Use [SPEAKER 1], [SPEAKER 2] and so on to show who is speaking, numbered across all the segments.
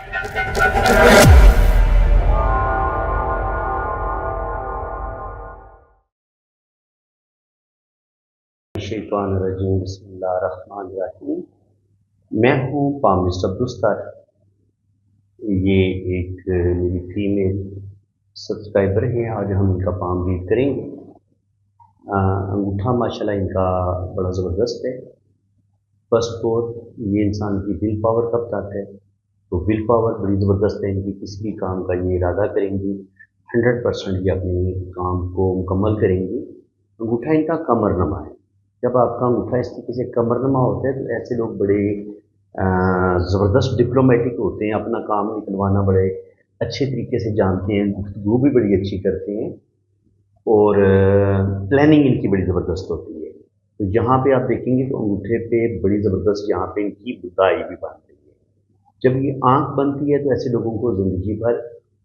[SPEAKER 1] शैतानिर्रजीम बिस्मिल्लाहिर्रहमानिर्रहीम। मैं हूँ पामिस्ट अब्दुस्तार। ये एक मेरी फीमेल सब्सक्राइबर हैं। आज हम इनका पाम रीड करेंगे। अंगूठा माशाल्लाह इनका बड़ा ज़बरदस्त है। फर्स्ट फोर ये इंसान की विल पावर का बताता है, तो विल पावर बड़ी ज़बरदस्त है इनकी। किसी भी काम का ये इरादा करेंगी 100% ये अपने काम को मुकम्मल करेंगी। अंगूठा इनका कमरनमा है। जब आपका अंगूठा इस तरीके से कमरनमा होता है तो ऐसे लोग बड़े ज़बरदस्त डिप्लोमेटिक होते हैं, अपना काम निकलवाना बड़े अच्छे तरीके से जानते हैं, गुफ्तगू भी बड़ी अच्छी करते हैं और प्लानिंग इनकी बड़ी ज़बरदस्त होती है। तो यहाँ पे आप देखेंगे तो अंगूठे पे बड़ी ज़बरदस्त यहाँ पे इनकी बुदाई भी बन रही है। जब ये आँख बनती है तो ऐसे लोगों को ज़िंदगी भर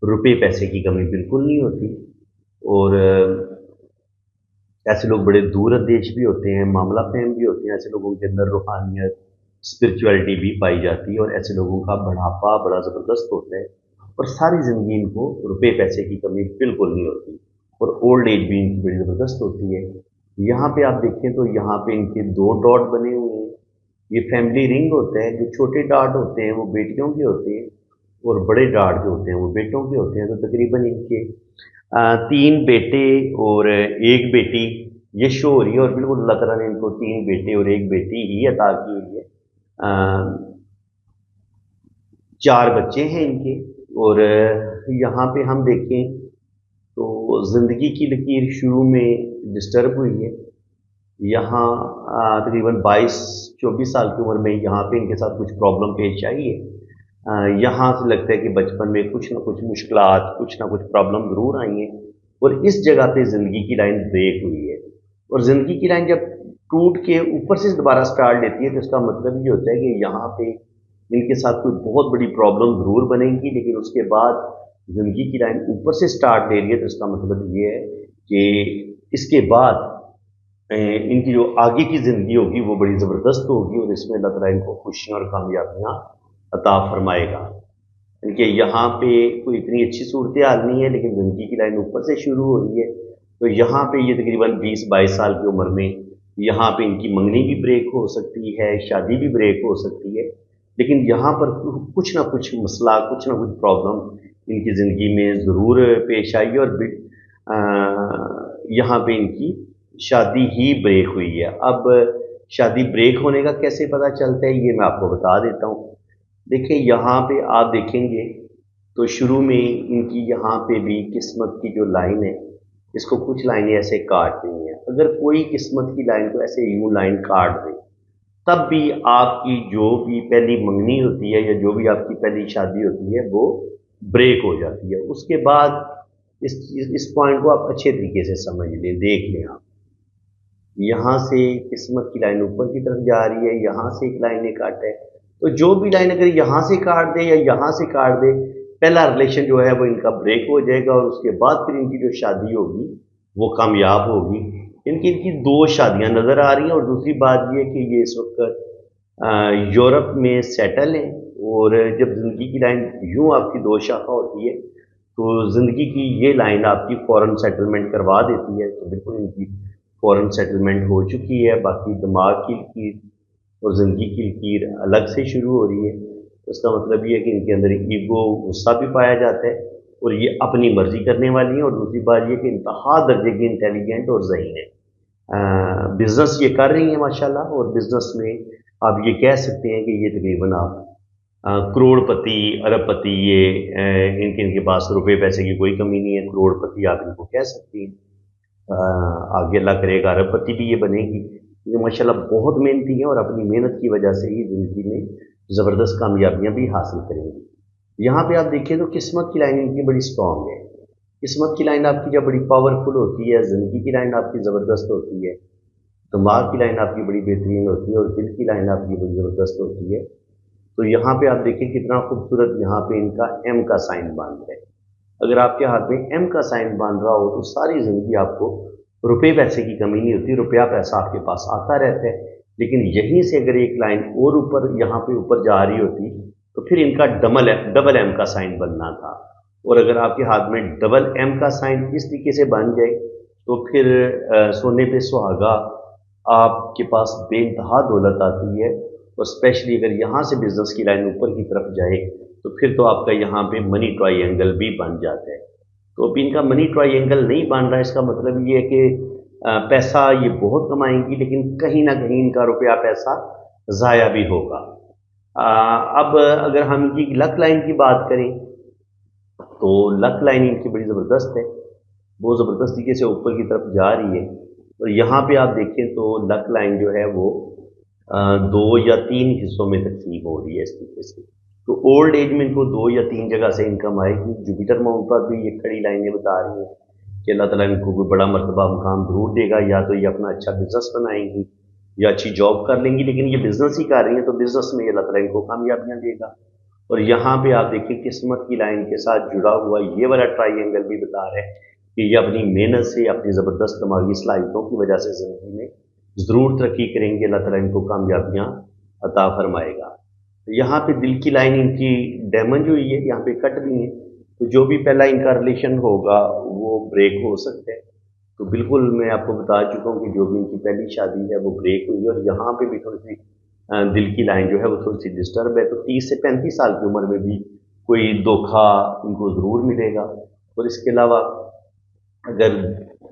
[SPEAKER 1] रुपए पैसे की कमी बिल्कुल नहीं होती और ऐसे लोग बड़े दूरंदेश भी होते हैं, मामला फ़हम भी होते हैं। ऐसे लोगों के अंदर रूहानियत, स्पिरिचुअलिटी भी पाई जाती है और ऐसे लोगों का बढ़ापा बड़ा ज़बरदस्त होता है और सारी ज़िंदगी इनको रुपए पैसे की कमी बिल्कुल नहीं होती और ओल्ड एज भी इनकी बड़ी ज़बरदस्त होती है। यहाँ पे आप देखें तो यहाँ पे इनके 2 डॉट बने हुए हैं। ये फैमिली रिंग होता है। जो छोटे डॉट होते हैं वो बेटियों के होते हैं और बड़े डॉट जो होते हैं वो बेटों के होते हैं। तो तकरीबन इनके 3 बेटे और 1 बेटी ये शो हो रही है और बिल्कुल अल्लाह ताला ने इनको 3 बेटे और 1 बेटी ही अता की हुई है। 4 बच्चे हैं इनके और यहाँ पे हम देखें तो ज़िंदगी की लकीर शुरू में डिस्टर्ब हुई है। यहाँ तकरीबन 22-24 साल की उम्र में यहाँ पे इनके साथ कुछ प्रॉब्लम पेश आई है। यहाँ से लगता है कि बचपन में कुछ ना कुछ मुश्किलात, कुछ ना कुछ प्रॉब्लम ज़रूर आई हैं और इस जगह पे ज़िंदगी की लाइन ब्रेक हुई है। और ज़िंदगी की लाइन जब टूट के ऊपर से दोबारा स्टार्ट लेती है तो इसका मतलब ये होता है कि यहाँ पे इनके साथ कोई बहुत बड़ी प्रॉब्लम ज़रूर बनेगी, लेकिन उसके बाद ज़िंदगी की लाइन ऊपर से स्टार्ट ले रही है तो इसका मतलब ये है कि इसके बाद इनकी जो आगे की ज़िंदगी होगी वो बड़ी ज़बरदस्त होगी और इसमें अल्लाह ताला इनको खुशियाँ और कामयाबियाँ अता फरमाएगा। इनके यहाँ पे कोई इतनी अच्छी सूरत हाल नहीं है, लेकिन ज़िंदगी की लाइन ऊपर से शुरू हो रही है। तो यहाँ पे ये तकरीबन 20-22 साल की उम्र में यहाँ पे इनकी मंगनी भी ब्रेक हो सकती है, शादी भी ब्रेक हो सकती है, लेकिन यहाँ पर कुछ ना कुछ मसला, कुछ ना कुछ प्रॉब्लम इनकी ज़िंदगी में ज़रूर पेश आई और यहाँ पे इनकी शादी ही ब्रेक हुई है। अब शादी ब्रेक होने का कैसे पता चलता है ये मैं आपको बता देता हूँ। देखिए यहाँ पे आप देखेंगे तो शुरू में इनकी यहाँ पे भी किस्मत की जो लाइन है, इसको कुछ लाइनें ऐसे काट रही हैं। अगर कोई किस्मत की लाइन को ऐसे यूं लाइन काट दे तब भी आपकी जो भी पहली मंगनी होती है या जो भी आपकी पहली शादी होती है वो ब्रेक हो जाती है। उसके बाद इस पॉइंट को आप अच्छे तरीके से समझ लें, देख लें आप। यहाँ से किस्मत की लाइन ऊपर की तरफ जा रही है, यहाँ से एक लाइन काट है, तो जो भी लाइन अगर यहाँ से काट दे या यहाँ से काट दे, पहला रिलेशन जो है वो इनका ब्रेक हो जाएगा और उसके बाद फिर इनकी जो शादी होगी वो कामयाब होगी। इनकी 2 शादियाँ नज़र आ रही हैं और दूसरी बात ये कि ये इस वक्त यूरोप में सेटल हैं और जब ज़िंदगी की लाइन यूँ आपकी 2 शाखा होती है तो ज़िंदगी की ये लाइन आपकी फ़ौरन सेटलमेंट करवा देती है। तो बिल्कुल इनकी फ़ौरन सेटलमेंट हो चुकी है। बाकी दिमाग की लकीर और ज़िंदगी की लकीर अलग से शुरू हो रही है। उसका मतलब ये है कि इनके अंदर ईगो, गुस्सा भी पाया जाता है और ये अपनी मर्ज़ी करने वाली हैं और दूसरी बात ये कि इंतहा दर्जे की इंटेलिजेंट और ज़हीन है। बिज़नेस ये कर रही हैं माशाल्लाह और बिज़नेस में आप ये कह सकते हैं कि ये तकरीबन आप करोड़पति, अरबपति ये इनके पास रुपए पैसे की कोई कमी नहीं है। करोड़पति आप इनको कह सकती हैं। आगे अल्लाह करेगा अरबपति भी ये बनेगी। ये माशाल्लाह बहुत मेहनती हैं और अपनी मेहनत की वजह से ही ज़िंदगी में ज़बरदस्त कामयाबियाँ भी हासिल करेंगी। यहाँ पे आप देखिए तो किस्मत की लाइन इनकी बड़ी स्ट्रॉन्ग है। किस्मत की लाइन आपकी जब बड़ी पावरफुल होती है, ज़िंदगी की लाइन आपकी ज़बरदस्त होती है, दिमाग की लाइन आपकी बड़ी बेहतरीन होती है और दिल की लाइन आपकी बड़ी ज़बरदस्त होती है। तो यहाँ पे आप देखिए कितना खूबसूरत यहाँ पे इनका एम का साइन बन रहा है। अगर आपके हाथ में एम का साइन बन रहा हो तो सारी ज़िंदगी आपको रुपए पैसे की कमी नहीं होती, रुपया पैसा आपके पास आता रहता है। लेकिन यहीं से अगर एक लाइन और ऊपर यहाँ पे ऊपर जा रही होती तो फिर इनका डबल एम का साइन बनना था। और अगर आपके हाथ में डबल एम का साइन इस तरीके से बन जाए तो फिर सोने पे सुहागा, आपके पास बेइंतहा दौलत आती है। और स्पेशली अगर यहाँ से बिजनेस की लाइन ऊपर की तरफ जाए तो फिर तो आपका यहाँ पे मनी ट्रायंगल भी बन जाता है। तो अब इनका मनी ट्रायंगल नहीं बन रहा है, इसका मतलब ये है कि पैसा ये बहुत कमाएंगी लेकिन कहीं ना कहीं इनका रुपया पैसा ज़ाया भी होगा। अब अगर हम इनकी लक लाइन की बात करें तो लक लाइन इनकी बड़ी ज़बरदस्त है, बहुत ज़बरदस्त तरीके से ऊपर की तरफ जा रही है। और यहाँ पे आप देखें तो लक लाइन जो है वो 2 या 3 हिस्सों में तकसीम हो रही है इस तरीके से। तो ओल्ड एज में इनको 2 या 3 जगह से इनकम आएगी। जुपिटर माउंट पर भी ये खड़ी लाइनें बता रही हैं कि अल्लाह ताला इनको कोई बड़ा मर्तबा मुकाम ज़रूर देगा, या तो ये अपना अच्छा बिजनेस बनाएंगी या अच्छी जॉब कर लेंगी, लेकिन ये बिजनेस ही कर रही हैं तो बिजनेस में अल्लाह ताला इनको कामयाबियाँ देगा। और यहाँ पे आप देखिए किस्मत की लाइन के साथ जुड़ा हुआ ये वाला ट्राइंगल भी बता रहा है कि ये अपनी मेहनत से, अपनी ज़बरदस्त दिमागी सलाहियतों की वजह से ज़िंदगी में ज़रूर तरक्की करेंगे, अल्लाह ताला इनको कामयाबियाँ अता फरमाएगा। यहाँ पे दिल की लाइन इनकी डैमेज हुई है, यहाँ पे कट भी है, तो जो भी पहला इनका रिलेशन होगा वो ब्रेक हो सकता है। तो बिल्कुल मैं आपको बता चुका हूँ कि जो भी इनकी पहली शादी है वो ब्रेक हुई है। और यहाँ पे भी थोड़ी सी दिल की लाइन जो है वो थोड़ी सी डिस्टर्ब है। तो 30 से 35 साल की उम्र में भी कोई धोखा इनको ज़रूर मिलेगा। और इसके अलावा अगर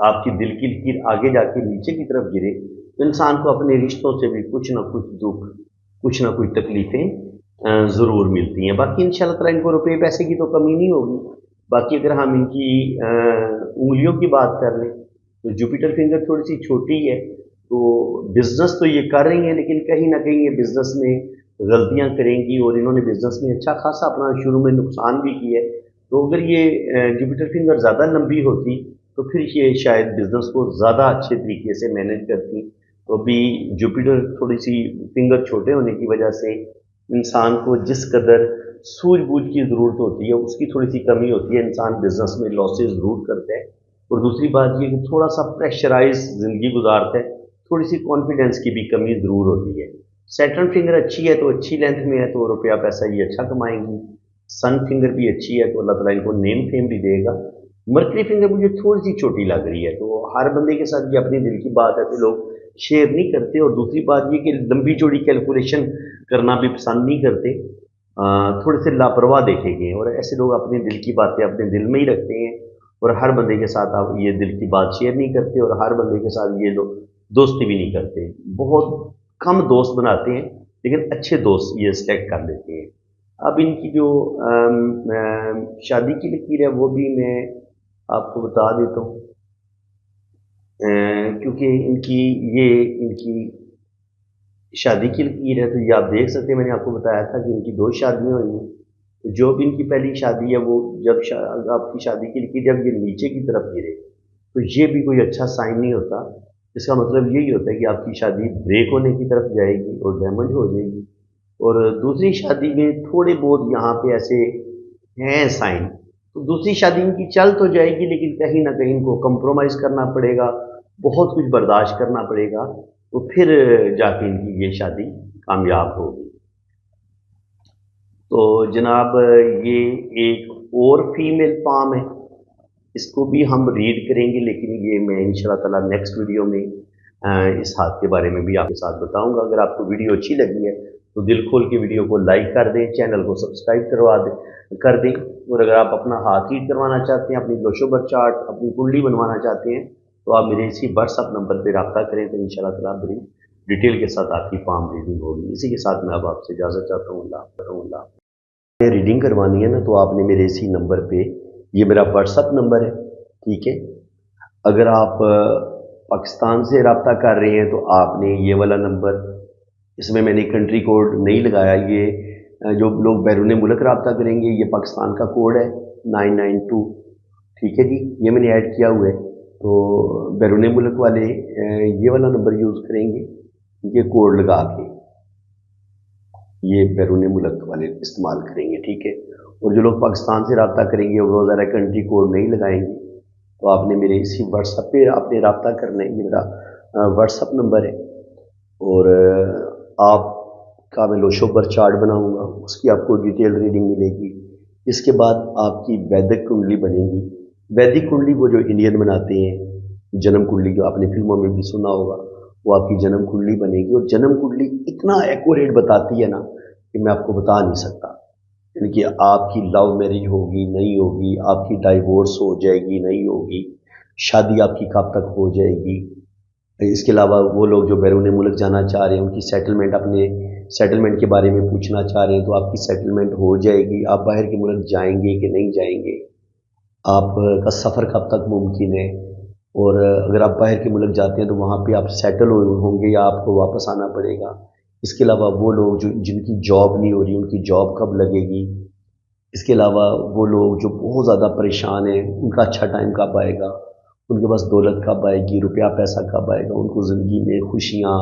[SPEAKER 1] आपकी दिल की लकीर आगे जाके नीचे की तरफ गिरे तो इंसान को अपने रिश्तों से भी कुछ ना कुछ दुख, कुछ ना कुछ तकलीफ़ें ज़रूर मिलती हैं। बाकी इंशाल्लाह ताला इनको रुपए पैसे की तो कमी नहीं होगी। बाकी अगर हम इनकी उंगलियों की बात कर लें तो जुपिटर फिंगर थोड़ी सी छोटी है, तो बिजनेस तो ये कर रही हैं लेकिन कहीं ना कहीं ये बिजनेस में गलतियां करेंगी। और इन्होंने बिजनेस में अच्छा खासा अपना शुरू में नुकसान भी किया है। तो अगर ये जुपिटर फिंगर ज़्यादा लंबी होती तो फिर ये शायद बिजनेस को ज़्यादा अच्छे तरीके से मैनेज करती। तो अभी जुपिटर थोड़ी सी फिंगर छोटे होने की वजह से इंसान को जिस कदर सूझबूझ की ज़रूरत होती है उसकी थोड़ी सी कमी होती है, इंसान बिजनेस में लॉसेस ज़रूर करता है। और दूसरी बात ये कि थोड़ा सा प्रेशराइज ज़िंदगी गुजारता है, थोड़ी सी कॉन्फिडेंस की भी कमी ज़रूर होती है। सैटर्न फिंगर अच्छी है तो अच्छी लेंथ में है तो रुपया पैसा ये अच्छा कमाएंगी। सन फिंगर भी अच्छी है तो अल्लाह ताला इनको नेम फेम भी देगा। मर्करी फिंगर मुझे थोड़ी सी छोटी लग रही है, तो हर बंदे के साथ ये अपनी दिल की बात है तो लोग शेयर नहीं करते। और दूसरी बात ये कि लंबी चौड़ी कैलकुलेशन करना भी पसंद नहीं करते, थोड़े से लापरवाह देखे गए और ऐसे लोग अपने दिल की बातें अपने दिल में ही रखते हैं। और हर बंदे के साथ आप ये दिल की बात शेयर नहीं करते और हर बंदे के साथ ये लोग दोस्ती भी नहीं करते। बहुत कम दोस्त बनाते हैं लेकिन अच्छे दोस्त ये सेलेक्ट कर लेते हैं। अब इनकी जो शादी की लकीर है वो भी मैं आपको बता देता हूँ, क्योंकि इनकी शादी की लकीर है तो ये आप देख सकते हैं। मैंने आपको बताया था कि इनकी 2 शादियाँ हुई हैं। तो जो भी इनकी पहली शादी है वो जब आपकी शादी की लकीर जब ये नीचे की तरफ गिरे तो ये भी कोई अच्छा साइन नहीं होता। इसका मतलब यही होता है कि आपकी शादी ब्रेक होने की तरफ जाएगी और डैमेज हो जाएगी। और दूसरी शादी में थोड़े बहुत यहाँ पे ऐसे हैं साइन, तो दूसरी शादी इनकी चल तो जाएगी लेकिन कहीं ना कहीं इनको कंप्रोमाइज़ करना पड़ेगा, बहुत कुछ बर्दाश्त करना पड़ेगा, तो फिर जाके इनकी ये शादी कामयाब होगी। तो जनाब ये एक और फीमेल पाम है, इसको भी हम रीड करेंगे लेकिन ये मैं इंशाल्लाह ताला नेक्स्ट वीडियो में इस हाथ के बारे में भी आपके साथ बताऊंगा। अगर आपको वीडियो अच्छी लगी है तो दिल खोल के वीडियो को लाइक कर दें, चैनल को सब्सक्राइब कर दें। और अगर आप अपना हाथ रीड करवाना चाहते हैं, अपनी लोशोबर चार्ट, अपनी कुंडली बनवाना चाहते हैं तो आप मेरे इसी व्हाट्सअप नंबर पर रब्ता करें तो इंशाल्लाह ताला बड़ी डिटेल के साथ आपकी पाम रीडिंग होगी। इसी के साथ मैं अब आपसे इजाज़त चाहता हूँ। अल्लाह रीडिंग करवानी है ना तो आपने मेरे इसी नंबर पे, ये मेरा व्हाट्सअप नंबर है, ठीक है। अगर आप पाकिस्तान से रब्ता कर रहे हैं तो आपने ये वाला नंबर, इसमें मैंने कंट्री कोड नहीं लगाया, ये जो लोग बैरून मुल्क रब्ता करेंगे ये पाकिस्तान का कोड है 992, ठीक है जी, ये मैंने ऐड किया हुआ है। तो बैरून मुल्क वाले ये वाला नंबर यूज़ करेंगे, ये कोड लगा के ये बैरून मुल्क वाले इस्तेमाल करेंगे, ठीक है। और जो लोग पाकिस्तान से रब्ता करेंगे वो ज़रा कंट्री कोड नहीं लगाएंगे, तो आपने मेरे इसी व्हाट्सएप पे आपने रब्ता करना है। ये मेरा व्हाट्सएप नंबर है। और आप کا मैं लोशोबर चार्ट बनाऊंगा, उसकी आपको डिटेल रीडिंग मिलेगी। इसके बाद आपकी वैदिक कुंडली बनेगी। वैदिक कुंडली वो जो इंडियन बनाते हैं, जन्म कुंडली जो आपने फिल्मों में भी सुना होगा, वो आपकी जन्म कुंडली बनेगी। और जन्म कुंडली इतना एक्यूरेट बताती है ना कि मैं आपको बता नहीं सकता। यानी कि आपकी लव मैरिज होगी नहीं होगी, आपकी डाइवोर्स हो जाएगी नहीं होगी, शादी आपकी कब तक हो जाएगी। इसके अलावा वो लोग जो बैरून मुल्क जाना चाह रहे हैं, उनकी सेटलमेंट, अपने सेटलमेंट के बारे में पूछना चाह रहे हैं, तो आपकी सेटलमेंट हो जाएगी। आप बाहर के मुल्क जाएंगे कि नहीं जाएंगे, आपका सफ़र कब तक मुमकिन है, और अगर आप बाहर के मुल्क जाते हैं तो वहाँ पे आप सेटल होंगे या आपको वापस आना पड़ेगा। इसके अलावा वो लोग जो जिनकी जॉब नहीं हो रही, उनकी जॉब कब लगेगी। इसके अलावा वो लोग जो बहुत ज़्यादा परेशान हैं, उनका अच्छा टाइम कब आएगा, उनके पास दौलत कब आएगी, रुपया पैसा कब आएगा, उनको ज़िंदगी में खुशियाँ,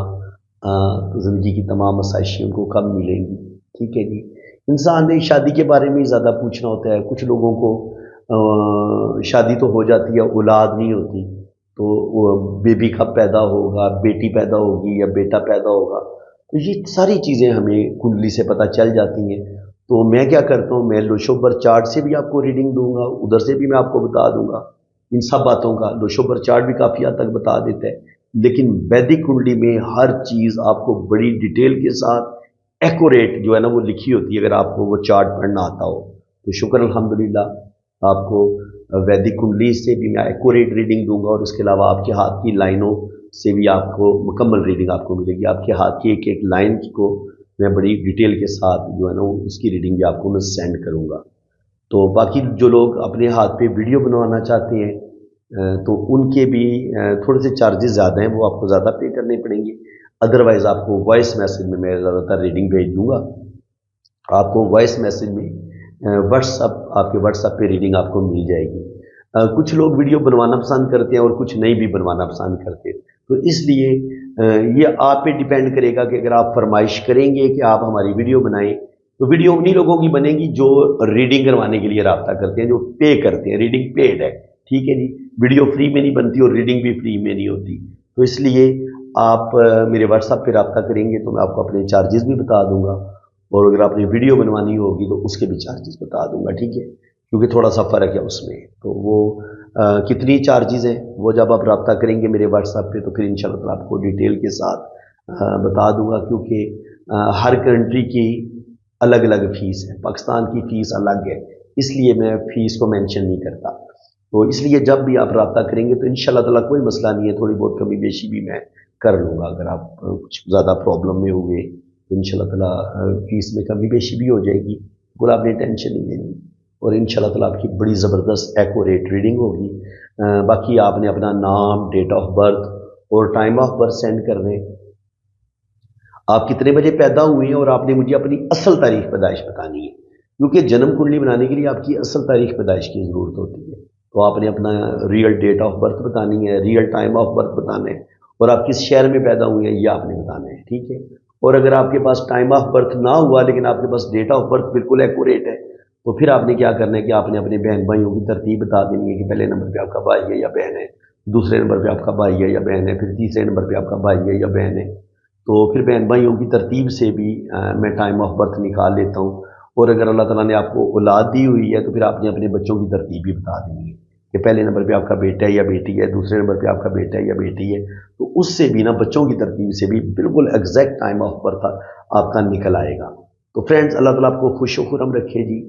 [SPEAKER 1] ज़िंदगी की तमाम आसाइशें उनको कब मिलेंगी। ठीक है जी। इंसान ने शादी के बारे में ज़्यादा पूछना होता है। कुछ लोगों को शादी तो हो जाती है, औलाद नहीं होती, तो वो बेबी कब पैदा होगा, बेटी पैदा होगी या बेटा पैदा होगा, तो ये सारी चीज़ें हमें कुंडली से पता चल जाती हैं। तो मैं क्या करता हूँ, मैं लोशोबर चार्ट से भी आपको रीडिंग दूंगा, उधर से भी मैं आपको बता दूंगा इन सब बातों का। लोशोबर चार्ट भी काफ़ी हद तक बता देता है, लेकिन वैदिक कुंडली में हर चीज़ आपको बड़ी डिटेल के साथ एक्यूरेट जो है ना वो लिखी होती है, अगर आपको वो चार्ट पढ़ना आता हो तो शुक्र अल्हम्दुलिल्लाह। आपको वैदिक कुंडली से भी मैं एक्यूरेट रीडिंग दूंगा, और उसके अलावा आपके हाथ की लाइनों से भी आपको मुकम्मल रीडिंग आपको मिलेगी। आपके हाथ की एक एक लाइन को मैं बड़ी डिटेल के साथ जो है ना उसकी रीडिंग भी आपको मैं सेंड करूँगा। तो बाकी जो लोग अपने हाथ पे वीडियो बनवाना चाहते हैं तो उनके भी थोड़े से चार्जेस ज़्यादा हैं, वो आपको ज़्यादा पे करने पड़ेंगे। अदरवाइज़ आपको वॉइस मैसेज में मैं ज़्यादातर रीडिंग भेज दूँगा। आपको वॉइस मैसेज में आपके व्हाट्सएप पे रीडिंग आपको मिल जाएगी। कुछ लोग वीडियो बनवाना पसंद करते हैं और कुछ नहीं भी बनवाना पसंद करते, तो इसलिए ये आप पे डिपेंड करेगा कि अगर आप फरमाइश करेंगे कि आप हमारी वीडियो बनाएं, तो वीडियो उन्हीं लोगों की बनेगी जो रीडिंग करवाने के लिए रब्ता करते हैं, जो पे करते हैं। रीडिंग पेड है, ठीक है जी। वीडियो फ्री में नहीं बनती और रीडिंग भी फ्री में नहीं होती। तो इसलिए आप मेरे व्हाट्सएप पे रब्ता करेंगे तो मैं आपको अपने चार्जेस भी बता दूंगा, और अगर आपने वीडियो बनवानी होगी तो उसके भी चार्जेस बता दूंगा, ठीक है, क्योंकि थोड़ा सा फ़र्क है उसमें। तो वो कितनी चार्जेस हैं वो जब आप रब्ता करेंगे मेरे व्हाट्सएप पे तो फिर इंशाल्लाह आपको डिटेल के साथ बता दूंगा, क्योंकि हर कंट्री की अलग अलग फ़ीस है। पाकिस्तान की फ़ीस अलग है, इसलिए मैं फ़ीस को मेंशन नहीं करता। तो इसलिए जब भी आप रब्ता करेंगे तो इंशाल्लाह ताला कोई मसला नहीं है, थोड़ी बहुत कमी बेशी भी मैं कर लूँगा। अगर आप कुछ ज़्यादा प्रॉब्लम में हुए तो इंशाल्लाह ताला फ़ीस में कमी बेशी भी हो जाएगी, बिल्कुल आपने टेंशन नहीं लेनी, और इंशाल्लाह ताला आपकी बड़ी ज़बरदस्त एक्यूरेट रीडिंग होगी। बाकी आपने अपना नाम, डेट ऑफ बर्थ और टाइम ऑफ बर्थ सेंड कर दें। आप कितने बजे पैदा हुए हैं, और आपने मुझे अपनी असल तारीख पैदाइश बतानी है, क्योंकि जन्म कुंडली बनाने के लिए आपकी असल तारीख पैदाइश की ज़रूरत होती है। तो आपने अपना रियल डेट ऑफ बर्थ बतानी है, रियल टाइम ऑफ बर्थ बताना है, और आप किस शहर में पैदा हुए हैं ये आपने बताना है, ठीक है। और अगर आपके पास टाइम ऑफ बर्थ ना हुआ लेकिन आपके पास डेट ऑफ बर्थ बिल्कुल एक्यूरेट है, तो फिर आपने क्या करना है कि आपने अपने बहन भाइयों की तरतीब बता देनी है कि पहले नंबर पे आपका भाई है या बहन है, दूसरे नंबर पे आपका भाई है या बहन है, फिर तीसरे नंबर पे आपका भाई है या बहन है। तो फिर बहन भाइयों की तरतीब से भी मैं टाइम ऑफ बर्थ निकाल लेता हूँ। और अगर अल्लाह ताला ने आपको औलाद दी हुई है तो फिर आपने अपने बच्चों की तरतीब भी बता देनी है कि पहले नंबर पे आपका बेटा है या बेटी है, दूसरे नंबर पे आपका बेटा है या बेटी है। तो उससे भी ना, बच्चों की तरतीब से भी बिल्कुल एग्जैक्ट टाइम ऑफ बर्थ आपका निकल आएगा। तो फ्रेंड्स, अल्लाह ताला आपको खुश खुरम रखे जी,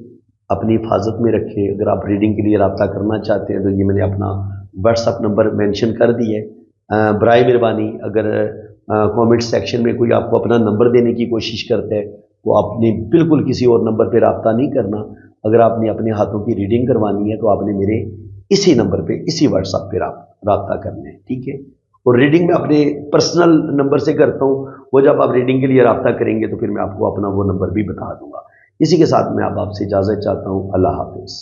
[SPEAKER 1] अपनी हिफाजत में रखे। अगर आप रीडिंग के लिए रब्ता करना चाहते हैं तो ये मैंने अपना व्हाट्सअप नंबर मेंशन कर दी है। बराए मेहरबानी अगर कमेंट सेक्शन में कोई आपको अपना नंबर देने की कोशिश करता है तो आपने बिल्कुल किसी और नंबर पे रब्ता नहीं करना। अगर आपने अपने हाथों की रीडिंग करवानी है तो आपने मेरे इसी नंबर पे, इसी व्हाट्सएप पे रब्ता करना है, ठीक है। और रीडिंग में अपने पर्सनल नंबर से करता हूँ, वो जब आप रीडिंग के लिए रब्ता करेंगे तो फिर मैं आपको अपना वो नंबर भी बता दूंगा। इसी के साथ मैं आपसे इजाज़त चाहता हूँ। अल्लाह हाफिज़।